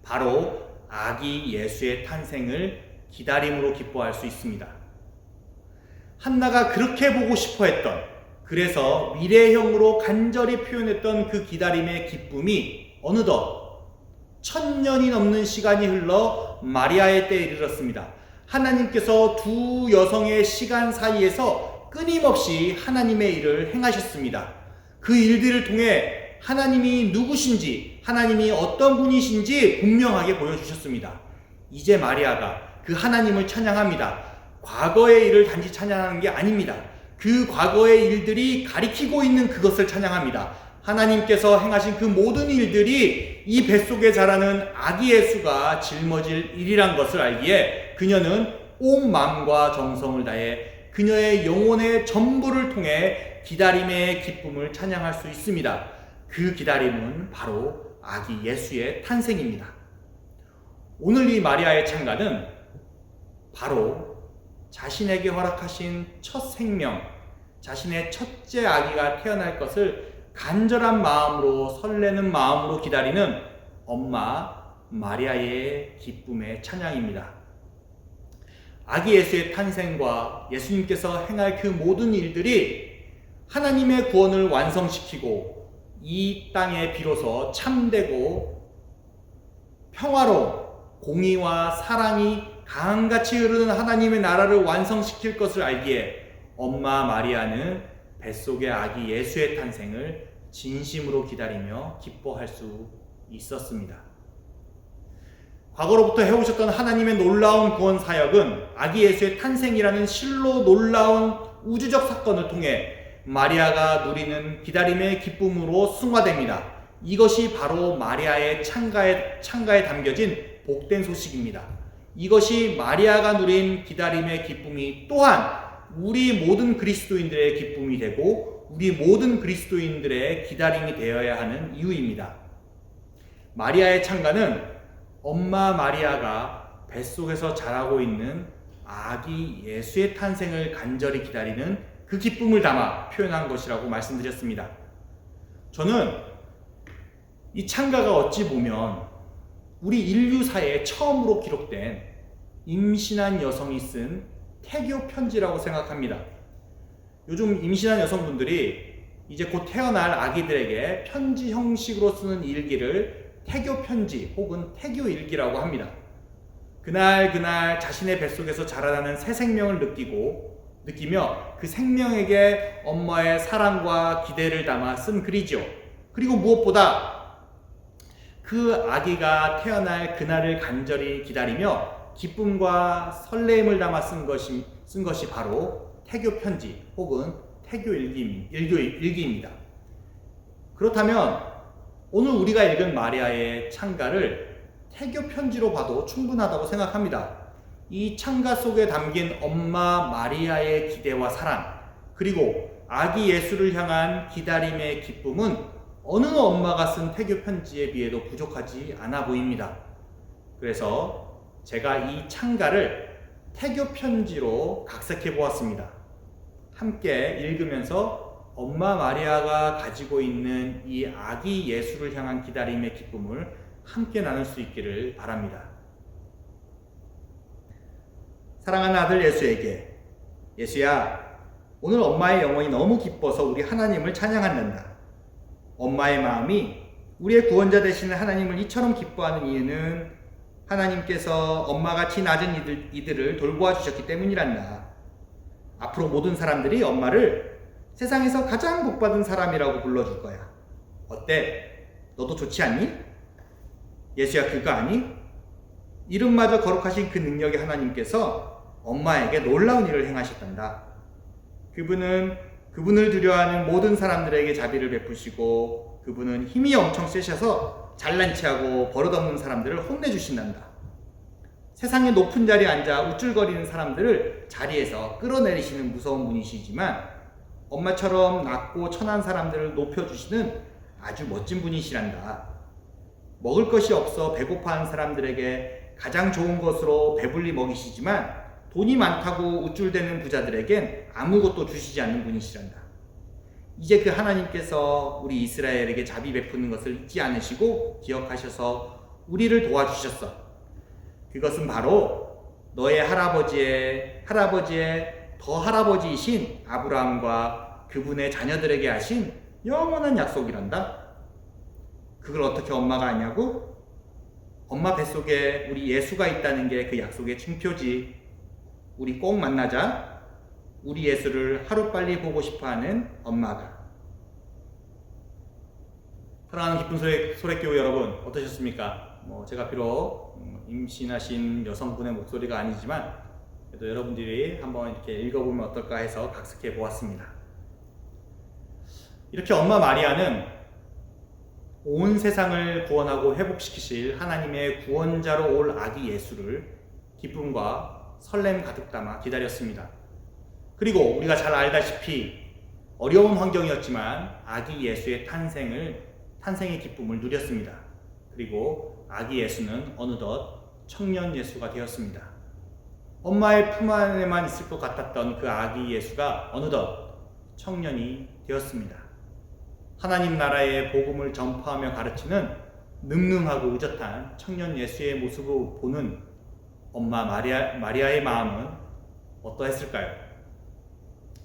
바로 아기 예수의 탄생을 기다림으로 기뻐할 수 있습니다. 한나가 그렇게 보고 싶어 했던, 그래서 미래형으로 간절히 표현했던 그 기다림의 기쁨이 어느덧 1000년이 넘는 시간이 흘러 마리아의 때에 이르렀습니다. 하나님께서 두 여성의 시간 사이에서 끊임없이 하나님의 일을 행하셨습니다. 그 일들을 통해 하나님이 누구신지, 하나님이 어떤 분이신지 분명하게 보여주셨습니다. 이제 마리아가 그 하나님을 찬양합니다. 과거의 일을 단지 찬양하는 게 아닙니다. 그 과거의 일들이 가리키고 있는 그것을 찬양합니다. 하나님께서 행하신 그 모든 일들이 이 뱃속에 자라는 아기 예수가 짊어질 일이란 것을 알기에 그녀는 온 마음과 정성을 다해 그녀의 영혼의 전부를 통해 기다림의 기쁨을 찬양할 수 있습니다. 그 기다림은 바로 아기 예수의 탄생입니다. 오늘 이 마리아의 찬가는 바로 자신에게 허락하신 첫 생명, 자신의 첫째 아기가 태어날 것을 간절한 마음으로, 설레는 마음으로 기다리는 엄마 마리아의 기쁨의 찬양입니다. 아기 예수의 탄생과 예수님께서 행할 그 모든 일들이 하나님의 구원을 완성시키고 이 땅에 비로소 참되고 평화로운 공의와 사랑이 강같이 흐르는 하나님의 나라를 완성시킬 것을 알기에 엄마 마리아는 뱃속의 아기 예수의 탄생을 진심으로 기다리며 기뻐할 수 있었습니다. 과거로부터 해오셨던 하나님의 놀라운 구원 사역은 아기 예수의 탄생이라는 실로 놀라운 우주적 사건을 통해 마리아가 누리는 기다림의 기쁨으로 승화됩니다. 이것이 바로 마리아의 찬가에 담겨진 복된 소식입니다. 이것이 마리아가 누린 기다림의 기쁨이 또한 우리 모든 그리스도인들의 기쁨이 되고 우리 모든 그리스도인들의 기다림이 되어야 하는 이유입니다. 마리아의 찬가는 엄마 마리아가 뱃속에서 자라고 있는 아기 예수의 탄생을 간절히 기다리는 그 기쁨을 담아 표현한 것이라고 말씀드렸습니다. 저는 이 창가가 어찌 보면 우리 인류사에 처음으로 기록된 임신한 여성이 쓴 태교 편지라고 생각합니다. 요즘 임신한 여성분들이 이제 곧 태어날 아기들에게 편지 형식으로 쓰는 일기를 태교 편지 혹은 태교 일기라고 합니다. 그날 자신의 뱃속에서 자라나는 새 생명을 느끼며 그 생명에게 엄마의 사랑과 기대를 담아 쓴 글이죠. 그리고 무엇보다 그 아기가 태어날 그날을 간절히 기다리며 기쁨과 설레임을 담아 쓴 것이 바로 태교 편지 혹은 태교 일기입니다. 그렇다면 오늘 우리가 읽은 마리아의 창가를 태교 편지로 봐도 충분하다고 생각합니다. 이 창가 속에 담긴 엄마 마리아의 기대와 사랑, 그리고 아기 예수를 향한 기다림의 기쁨은 어느 엄마가 쓴 태교 편지에 비해도 부족하지 않아 보입니다. 그래서 제가 이 창가를 태교 편지로 각색해 보았습니다. 함께 읽으면서 엄마 마리아가 가지고 있는 이 아기 예수를 향한 기다림의 기쁨을 함께 나눌 수 있기를 바랍니다. 사랑하는 아들 예수에게, 예수야, 오늘 엄마의 영혼이 너무 기뻐서 우리 하나님을 찬양한단다. 엄마의 마음이 우리의 구원자 되시는 하나님을 이처럼 기뻐하는 이유는 하나님께서 엄마같이 낮은 이들을 돌보아 주셨기 때문이란다. 앞으로 모든 사람들이 엄마를 세상에서 가장 복받은 사람이라고 불러줄 거야. 어때? 너도 좋지 않니? 예수야, 그거 아니? 이름마저 거룩하신 그 능력의 하나님께서 엄마에게 놀라운 일을 행하셨단다. 그분을 두려워하는 모든 사람들에게 자비를 베푸시고 그분은 힘이 엄청 세셔서 잘난 체하고 버릇없는 사람들을 혼내주신단다. 세상의 높은 자리에 앉아 우쭐거리는 사람들을 자리에서 끌어내리시는 무서운 분이시지만 엄마처럼 낮고 천한 사람들을 높여주시는 아주 멋진 분이시란다. 먹을 것이 없어 배고파하는 사람들에게 가장 좋은 것으로 배불리 먹이시지만 돈이 많다고 우쭐대는 부자들에겐 아무것도 주시지 않는 분이시란다. 이제 그 하나님께서 우리 이스라엘에게 자비 베푸는 것을 잊지 않으시고 기억하셔서 우리를 도와주셨어. 그것은 바로 너의 할아버지의 더 할아버지이신 아브라함과 그분의 자녀들에게 하신 영원한 약속이란다. 그걸 어떻게 엄마가 아냐고? 엄마 뱃속에 우리 예수가 있다는 게 그 약속의 증표지. 우리 꼭 만나자. 우리 예수를 하루빨리 보고 싶어하는 엄마가. 사랑하는 기쁜 소래교회 여러분, 어떠셨습니까? 제가 비록 임신하신 여성분의 목소리가 아니지만 그래도 여러분들이 한번 이렇게 읽어보면 어떨까 해서 각색해 보았습니다. 이렇게 엄마 마리아는 온 세상을 구원하고 회복시키실 하나님의 구원자로 올 아기 예수를 기쁨과 설렘 가득 담아 기다렸습니다. 그리고 우리가 잘 알다시피 어려운 환경이었지만 아기 예수의 탄생의 기쁨을 누렸습니다. 그리고 아기 예수는 어느덧 청년 예수가 되었습니다. 엄마의 품 안에만 있을 것 같았던 그 아기 예수가 어느덧 청년이 되었습니다. 하나님 나라의 복음을 전파하며 가르치는 능능하고 의젓한 청년 예수의 모습을 보는 엄마 마리아의 마음은 어떠했을까요?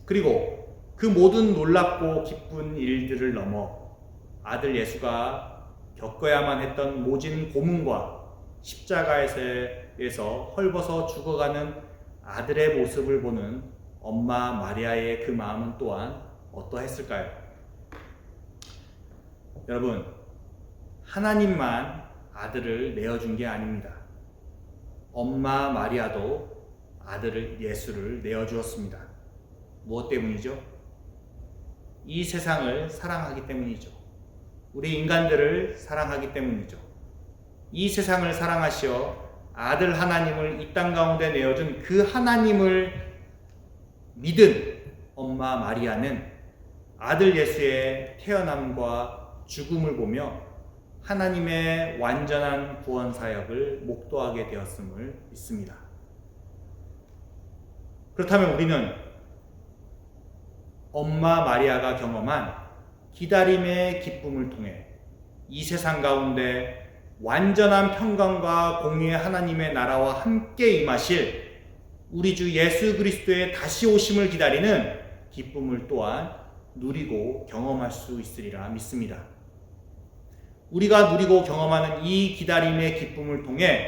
그리고 그 모든 놀랍고 기쁜 일들을 넘어 아들 예수가 겪어야만 했던 모진 고문과 십자가에서 헐벗어 죽어가는 아들의 모습을 보는 엄마 마리아의 그 마음은 또한 어떠했을까요? 여러분, 하나님만 아들을 내어준 게 아닙니다. 엄마 마리아도 아들을 예수를 내어주었습니다. 무엇 때문이죠? 이 세상을 사랑하기 때문이죠. 우리 인간들을 사랑하기 때문이죠. 이 세상을 사랑하시어 아들 하나님을 이 땅 가운데 내어준 그 하나님을 믿은 엄마 마리아는 아들 예수의 태어남과 죽음을 보며 하나님의 완전한 구원 사역을 목도하게 되었음을 믿습니다. 그렇다면 우리는 엄마 마리아가 경험한 기다림의 기쁨을 통해 이 세상 가운데 완전한 평강과 공의의 하나님의 나라와 함께 임하실 우리 주 예수 그리스도의 다시 오심을 기다리는 기쁨을 또한 누리고 경험할 수 있으리라 믿습니다. 우리가 누리고 경험하는 이 기다림의 기쁨을 통해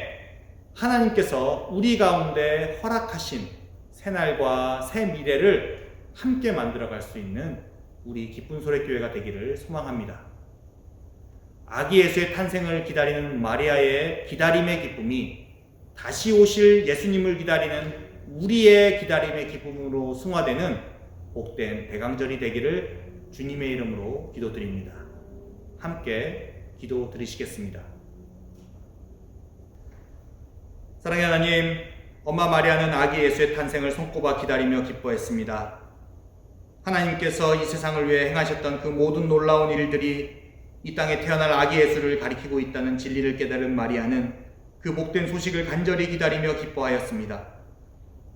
하나님께서 우리 가운데 허락하신 새날과 새 미래를 함께 만들어갈 수 있는 우리 기쁜 소래교회가 되기를 소망합니다. 아기 예수의 탄생을 기다리는 마리아의 기다림의 기쁨이 다시 오실 예수님을 기다리는 우리의 기다림의 기쁨으로 승화되는 복된 대강절이 되기를 주님의 이름으로 기도드립니다. 함께 기도 드리시겠습니다. 사랑의 하나님, 엄마 마리아는 아기 예수의 탄생을 손꼽아 기다리며 기뻐했습니다. 하나님께서 이 세상을 위해 행하셨던 그 모든 놀라운 일들이 이 땅에 태어날 아기 예수를 가리키고 있다는 진리를 깨달은 마리아는 그 복된 소식을 간절히 기다리며 기뻐하였습니다.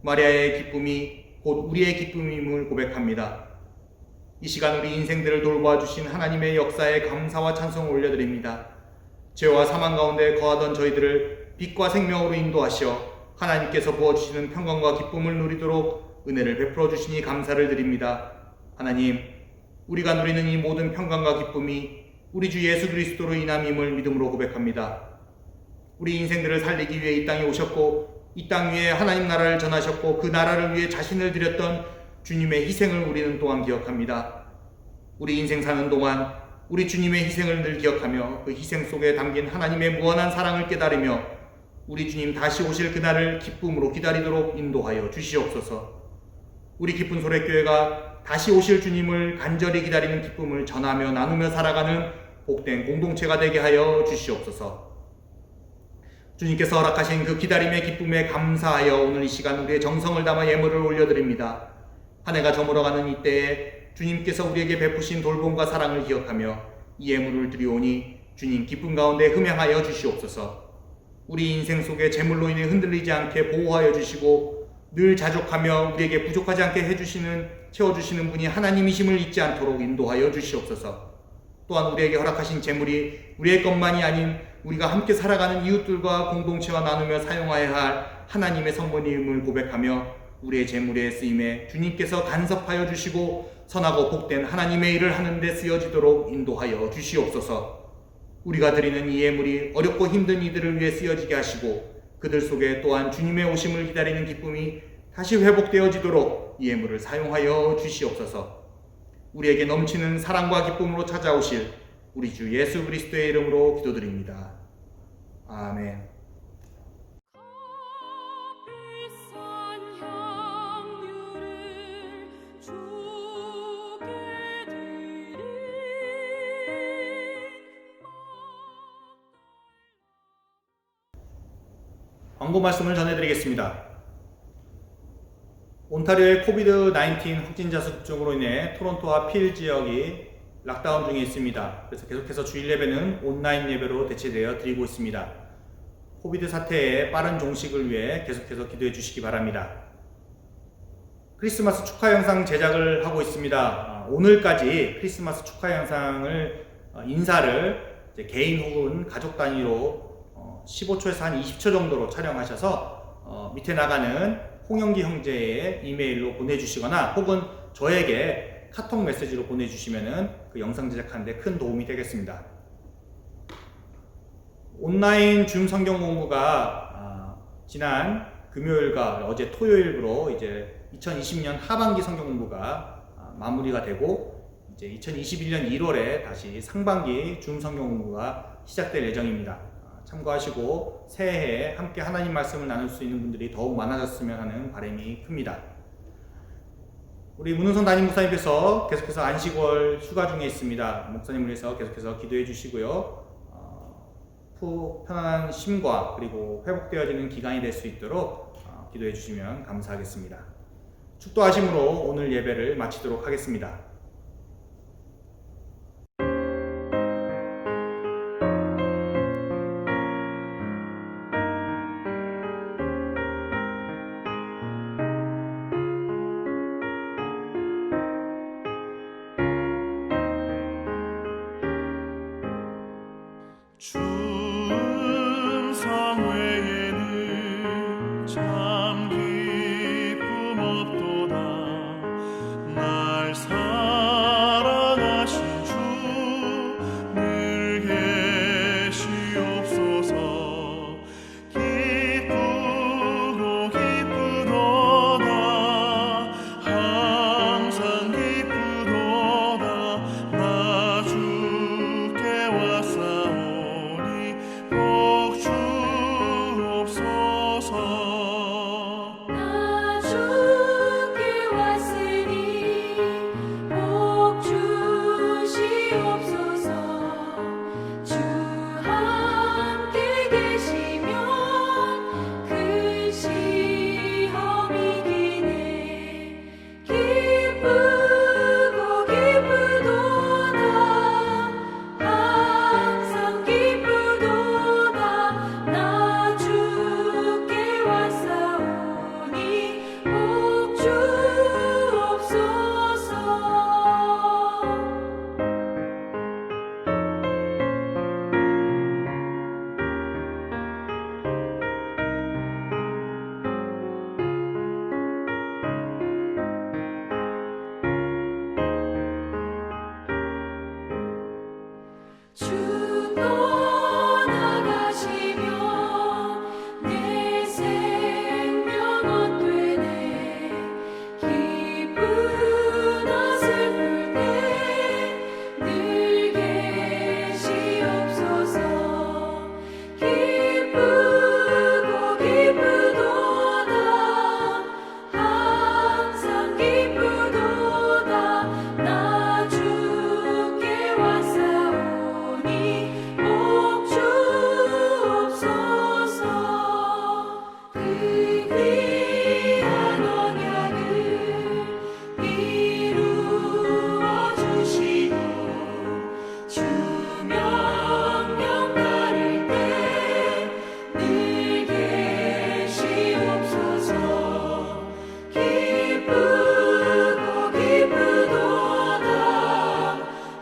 마리아의 기쁨이 곧 우리의 기쁨임을 고백합니다. 이 시간 우리 인생들을 돌보아주신 하나님의 역사에 감사와 찬송을 올려드립니다. 죄와 사망 가운데 거하던 저희들을 빛과 생명으로 인도하시어 하나님께서 부어주시는 평강과 기쁨을 누리도록 은혜를 베풀어 주시니 감사를 드립니다. 하나님, 우리가 누리는 이 모든 평강과 기쁨이 우리 주 예수 그리스도로 인함임을 믿음으로 고백합니다. 우리 인생들을 살리기 위해 이 땅에 오셨고 이 땅 위에 하나님 나라를 전하셨고 그 나라를 위해 자신을 드렸던 주님의 희생을 우리는 또한 기억합니다. 우리 인생 사는 동안 우리 주님의 희생을 늘 기억하며 그 희생 속에 담긴 하나님의 무한한 사랑을 깨달으며 우리 주님 다시 오실 그날을 기쁨으로 기다리도록 인도하여 주시옵소서. 우리 기쁜 소래교회가 다시 오실 주님을 간절히 기다리는 기쁨을 전하며 나누며 살아가는 복된 공동체가 되게 하여 주시옵소서. 주님께서 허락하신 그 기다림의 기쁨에 감사하여 오늘 이 시간 우리의 정성을 담아 예물을 올려드립니다. 한 해가 저물어가는 이때에 주님께서 우리에게 베푸신 돌봄과 사랑을 기억하며 이 예물을 드리오니 주님 기쁨 가운데 흠양하여 주시옵소서. 우리 인생 속에 재물로 인해 흔들리지 않게 보호하여 주시고 늘 자족하며 우리에게 부족하지 않게 채워주시는 분이 하나님이심을 잊지 않도록 인도하여 주시옵소서. 또한 우리에게 허락하신 재물이 우리의 것만이 아닌 우리가 함께 살아가는 이웃들과 공동체와 나누며 사용하여야 할 하나님의 성본임을 고백하며 우리의 재물의 쓰임에 주님께서 간섭하여 주시고 선하고 복된 하나님의 일을 하는 데 쓰여지도록 인도하여 주시옵소서. 우리가 드리는 이 예물이 어렵고 힘든 이들을 위해 쓰여지게 하시고 그들 속에 또한 주님의 오심을 기다리는 기쁨이 다시 회복되어지도록 이 예물을 사용하여 주시옵소서. 우리에게 넘치는 사랑과 기쁨으로 찾아오실 우리 주 예수 그리스도의 이름으로 기도드립니다. 아멘. 비싼 향유를 주께 드리리. 광고 말씀을 전해드리겠습니다. 온타리오의 코비드-19 확진자 수증으로 인해 토론토와 필 지역이 락다운 중에 있습니다. 그래서 계속해서 주일 예배는 온라인 예배로 대체되어 드리고 있습니다. 코비드 사태의 빠른 종식을 위해 계속해서 기도해 주시기 바랍니다. 크리스마스 축하 영상 제작을 하고 있습니다. 오늘까지 크리스마스 축하 영상을 인사를 개인 혹은 가족 단위로 15초에서 한 20초 정도로 촬영하셔서 밑에 나가는 홍영기 형제의 이메일로 보내주시거나 혹은 저에게 카톡 메시지로 보내주시면 그 영상 제작하는 데 큰 도움이 되겠습니다. 온라인 줌 성경 공부가 지난 금요일과 어제 토요일로 이제 2020년 하반기 성경 공부가 마무리가 되고 이제 2021년 1월에 다시 상반기 줌 성경 공부가 시작될 예정입니다. 참고하시고 새해에 함께 하나님 말씀을 나눌 수 있는 분들이 더욱 많아졌으면 하는 바람이 큽니다. 우리 문은성 담임 목사님께서 계속해서 안식월 휴가 중에 있습니다. 목사님을 위해서 계속해서 기도해 주시고요. 편안한 쉼과 그리고 회복되어지는 기간이 될 수 있도록 기도해 주시면 감사하겠습니다. 축도하심으로 오늘 예배를 마치도록 하겠습니다. 주 음성 외에는 참 기쁨 없도다. 날 사랑하신 주 늘 계시옵소서. 기쁘고 기쁘도다. 항상 기쁘도다. 나 주께 왔사오니 복 주옵소서. 나 주께 왔으니 복 주시옵소서. 주 함께 계시면 그 시험이 기네. 기쁘고 기쁘도다. 항상 기쁘도다. 나 주께 왔사오니 복 주옵소서. 주 떠나가시면 내 생명 헛되네. 기쁘나 슬플 때 늘 계시옵소서. 기쁘고 기쁘도다. 항상 기쁘도다. 나 주께 왔사오니 복 주옵소서. 그 귀한 언약을 이루어 주시고 주 명령 따를 때 늘 계시옵소서. 기쁘고 기쁘도다.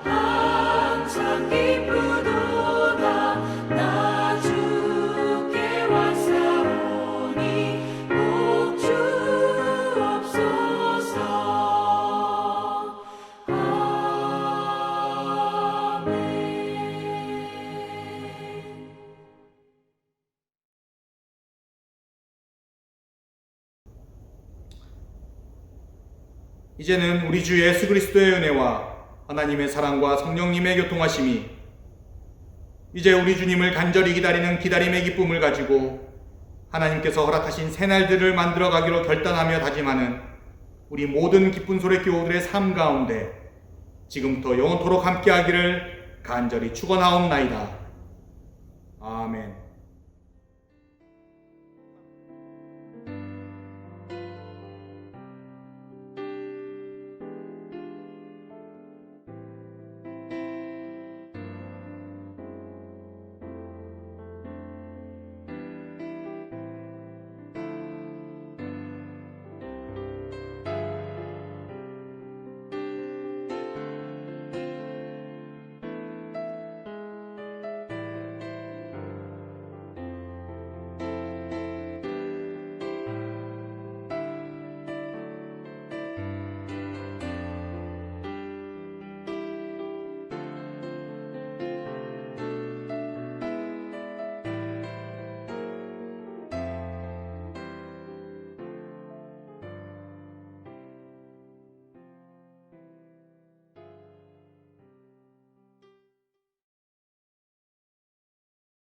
항상 기쁘도다. 나 주께 왔사오니 복 주옵소서. 아멘. 이제는 우리 주 예수 그리스도의 은혜와 하나님의 사랑과 성령님의 교통하심이 이제 우리 주님을 간절히 기다리는 기다림의 기쁨을 가지고 하나님께서 허락하신 새날들을 만들어 가기로 결단하며 다짐하는 우리 모든 기쁜 소리 교우들의 삶 가운데 지금부터 영원토록 함께하기를 간절히 축원하옵나이다. 아멘.